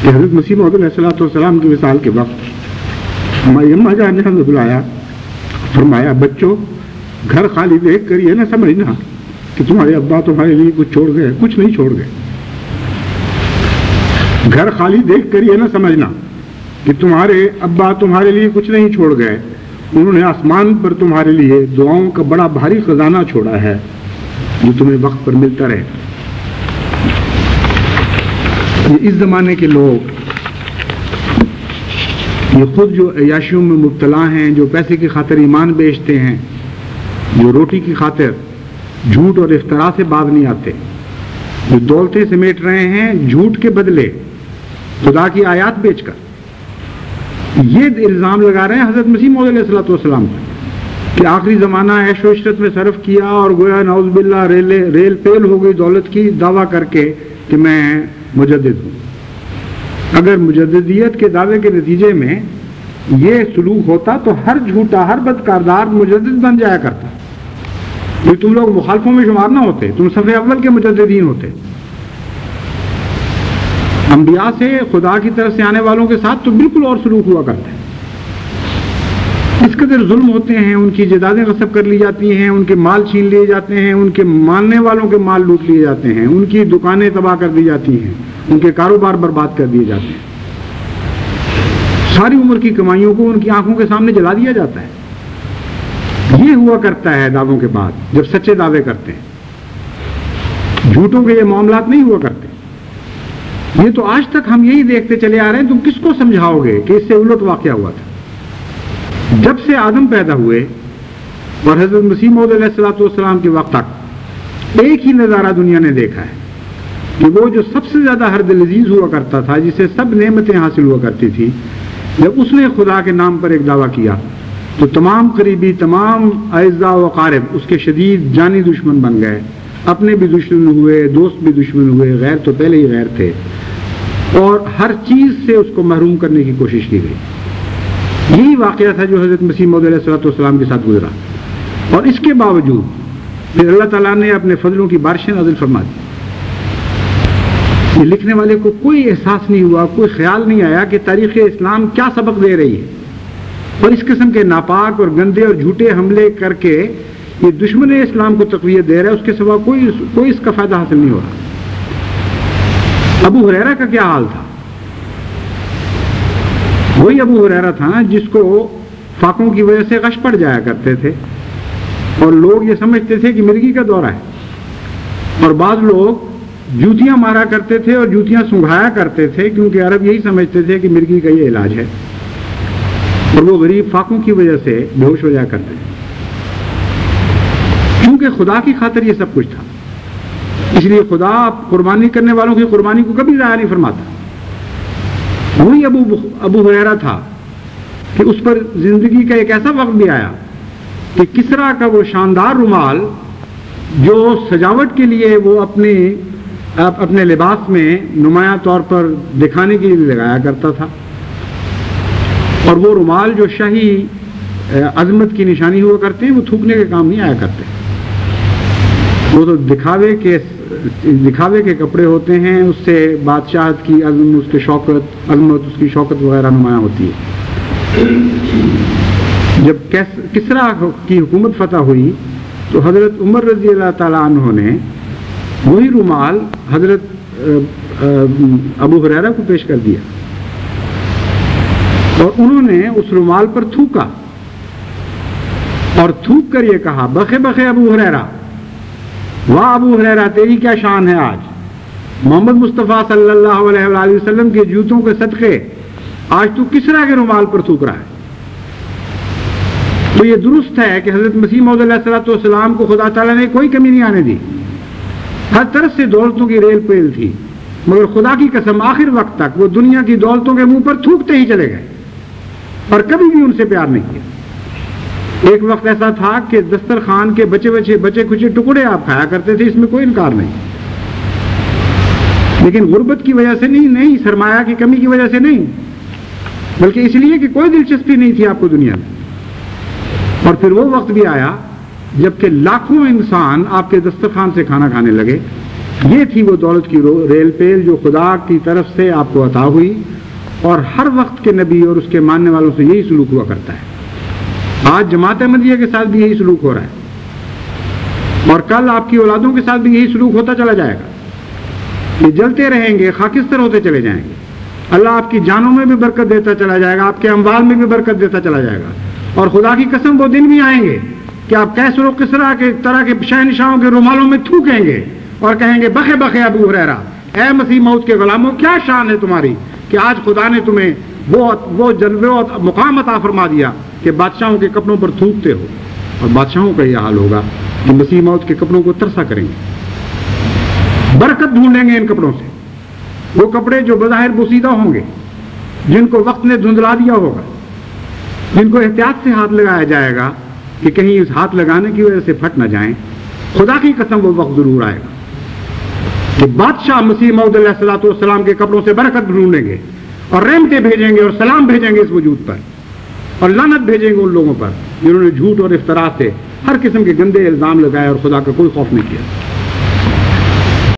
کہ حضرت مسیح موعود علیہ السلام کی وصال کے وقت ہماری اماں جان نے ہمیں بلایا، فرمایا بچوں گھر خالی دیکھ کر یہ نہ سمجھنا کہ تمہارے ابا تمہارے لیے کچھ چھوڑ گئے، کچھ نہیں چھوڑ گئے۔ گھر خالی دیکھ کر یہ نہ سمجھنا کہ تمہارے ابا تمہارے لیے کچھ نہیں چھوڑ گئے، انہوں نے آسمان پر تمہارے لیے دعاؤں کا بڑا بھاری خزانہ چھوڑا ہے جو تمہیں وقت پر ملتا رہے۔ یہ اس زمانے کے لوگ، یہ خود جو عیاشیوں میں مبتلا ہیں، جو پیسے کی خاطر ایمان بیچتے ہیں، جو روٹی کی خاطر جھوٹ اور افتراء سے باز نہیں آتے، جو دولتیں سمیٹ رہے ہیں جھوٹ کے بدلے خدا کی آیات بیچ کر، یہ الزام لگا رہے ہیں حضرت مسیح موعود علیہ السلام پر کہ آخری زمانہ عیش و عشرت میں صرف کیا اور گویا نعوذ باللہ ریل پیل ہو گئی دولت کی، دعویٰ کر کے کہ میں مجدد ہوں۔ اگر مجددیت کے دعوے کے نتیجے میں یہ سلوک ہوتا تو ہر جھوٹا، ہر بدکاردار مجدد بن جایا کرتا، تو تم لوگ مخالفوں میں شمار نہ ہوتے، تم صف اول کے مجددین ہوتے۔ انبیاء سے، خدا کی طرف سے آنے والوں کے ساتھ تو بالکل اور سلوک ہوا کرتا ہے۔ اس قدر ظلم ہوتے ہیں، ان کی جائیدادیں غصب کر لی جاتی ہیں، ان کے مال چھین لیے جاتے ہیں، ان کے ماننے والوں کے مال لوٹ لیے جاتے ہیں، ان کی دکانیں تباہ کر دی جاتی ہیں، ان کے کاروبار برباد کر دیے جاتے ہیں، ساری عمر کی کمائیوں کو ان کی آنکھوں کے سامنے جلا دیا جاتا ہے۔ یہ ہوا کرتا ہے دعووں کے بعد جب سچے دعوے کرتے ہیں، جھوٹوں کے یہ معاملات نہیں ہوا کرتے۔ یہ تو آج تک ہم یہی دیکھتے چلے آ رہے ہیں، تم کس کو سمجھاؤ گے کہ اس سے الٹ واقعہ ہوا تھا؟ جب سے آدم پیدا ہوئے اور حضرت مسیح موعود علیہ السلام کے وقت تک ایک ہی نظارہ دنیا نے دیکھا ہے کہ وہ جو سب سے زیادہ ہر دل عزیز ہوا کرتا تھا، جسے سب نعمتیں حاصل ہوا کرتی تھی، جب اس نے خدا کے نام پر ایک دعویٰ کیا تو تمام قریبی، تمام اعزاء و اقارب اس کے شدید جانی دشمن بن گئے، اپنے بھی دشمن ہوئے، دوست بھی دشمن ہوئے، غیر تو پہلے ہی غیر تھے، اور ہر چیز سے اس کو محروم کرنے کی کوشش کی گئی۔ یہی واقعہ تھا جو حضرت مسیح موعود علیہ السلام کے ساتھ گزرا، اور اس کے باوجود پھر اللہ تعالیٰ نے اپنے فضلوں کی بارشیں نازل فرما دی۔ یہ لکھنے والے کو کوئی احساس نہیں ہوا، کوئی خیال نہیں آیا کہ تاریخ اسلام کیا سبق دے رہی ہے، اور اس قسم کے ناپاک اور گندے اور جھوٹے حملے کر کے یہ دشمن اسلام کو تقویت دے رہا ہے، اس کے سوا کوئی اس کا فائدہ حاصل نہیں ہو رہا۔ ابو ہریرہ کا کیا حال تھا؟ وہی ابو ہریرہ تھا جس کو فاقوں کی وجہ سے غش پڑ جایا کرتے تھے، اور لوگ یہ سمجھتے تھے کہ مرگی کا دورہ ہے، اور بعض لوگ جوتیاں مارا کرتے تھے اور جوتیاں سنگھایا کرتے تھے، کیونکہ عرب یہی سمجھتے تھے کہ مرگی کا یہ علاج ہے، اور وہ غریب فاقوں کی وجہ سے بے ہوش ہو جایا کرتے تھے۔ کیونکہ خدا کی خاطر یہ سب کچھ تھا، اس لیے خدا قربانی کرنے والوں کی قربانی کو کبھی ضائع نہیں فرماتا۔ وہی ابو ہریرہ تھا کہ اس پر زندگی کا ایک ایسا وقت بھی آیا کہ کسریٰ کا وہ شاندار رومال جو سجاوٹ کے لیے وہ اپنے لباس میں نمایاں طور پر دکھانے کے لیے لگایا کرتا تھا، اور وہ رومال جو شاہی عظمت کی نشانی ہوا کرتے ہیں، وہ تھوکنے کے کام نہیں آیا کرتے، وہ تو دکھاوے کے کپڑے ہوتے ہیں، اس سے بادشاہت کی عظمت، اس کی شوکت وغیرہ نمایاں ہوتی ہے۔ جب کسریٰ کی حکومت فتح ہوئی تو حضرت عمر رضی اللہ تعالیٰ عنہ نے وہی رومال حضرت ابو ہریرہ کو پیش کر دیا، اور انہوں نے اس رومال پر تھوکا، اور تھوک کر یہ کہا، بخے بخے ابو ہریرہ، واہ ابو ہریرہ تیری کیا شان ہے آج، محمد مصطفیٰ صلی اللہ علیہ وآلہ وسلم کے جوتوں کے صدقے آج تو کسریٰ کے رومال پر تھوک رہا ہے۔ تو یہ درست ہے کہ حضرت مسیح موعود علیہ السلام کو خدا تعالیٰ نے کوئی کمی نہیں آنے دی، ہر طرف سے دولتوں کی ریل پیل تھی، مگر خدا کی قسم آخر وقت تک وہ دنیا کی دولتوں کے منہ پر تھوکتے ہی چلے گئے، اور کبھی بھی ان سے پیار نہیں کیا۔ ایک وقت ایسا تھا کہ دسترخوان کے بچے کچے ٹکڑے آپ کھایا کرتے تھے، اس میں کوئی انکار نہیں، لیکن غربت کی وجہ سے نہیں، سرمایہ کی کمی کی وجہ سے نہیں، بلکہ اس لیے کہ کوئی دلچسپی نہیں تھی آپ کو دنیا میں۔ اور پھر وہ وقت بھی آیا جبکہ لاکھوں انسان آپ کے دسترخوان سے کھانا کھانے لگے، یہ تھی وہ دولت کی ریل پیل جو خدا کی طرف سے آپ کو عطا ہوئی، اور ہر وقت کے نبی اور اس کے ماننے والوں سے یہی سلوک ہوا کرتا ہے۔ آج جماعت احمدیہ کے ساتھ بھی یہی سلوک ہو رہا ہے، اور کل آپ کی اولادوں کے ساتھ بھی یہی سلوک ہوتا چلا جائے گا۔ یہ جلتے رہیں گے، خاکستر ہوتے چلے جائیں گے۔ اللہ آپ کی جانوں میں بھی برکت دیتا چلا جائے گا، آپ کے اموال میں بھی برکت دیتا چلا جائے گا، اور خدا کی قسم وہ دن بھی آئیں گے کہ آپ کیسر و کسرا کے طرح کے شہنشاہوں کے رومالوں میں تھوکیں گے اور کہیں گے بخے بخے ابو ہریرہ، اے مسیح موعود کے غلاموں، کیا شان ہے تمہاری کہ آج خدا نے تمہیں وہ جلوے اور مقام عطا فرما دیا کہ بادشاہوں کے کپڑوں پر تھوکتے ہو۔ اور بادشاہوں کا یہ حال ہوگا کہ مسیح موعود کے کپڑوں کو ترسا کریں گے، برکت ڈھونڈیں گے ان کپڑوں سے، وہ کپڑے جو بظاہر بوسیدہ ہوں گے، جن کو وقت نے دھندلا دیا ہوگا، جن کو احتیاط سے ہاتھ لگایا جائے گا کہ کہیں اس ہاتھ لگانے کی وجہ سے پھٹ نہ جائیں۔ خدا کی قسم وہ وقت ضرور آئے گا کہ بادشاہ مسیح موعود علیہ الصلوۃ والسلام کے کپڑوں سے برکت ڈھونڈیں گے اور رحمتیں بھیجیں گے اور سلام بھیجیں گے اس وجود پر، اور لعنت بھیجیں گے ان لوگوں پر جنہوں نے جھوٹ اور افتراء سے ہر قسم کے گندے الزام لگائے اور خدا کا کوئی خوف نہیں کیا۔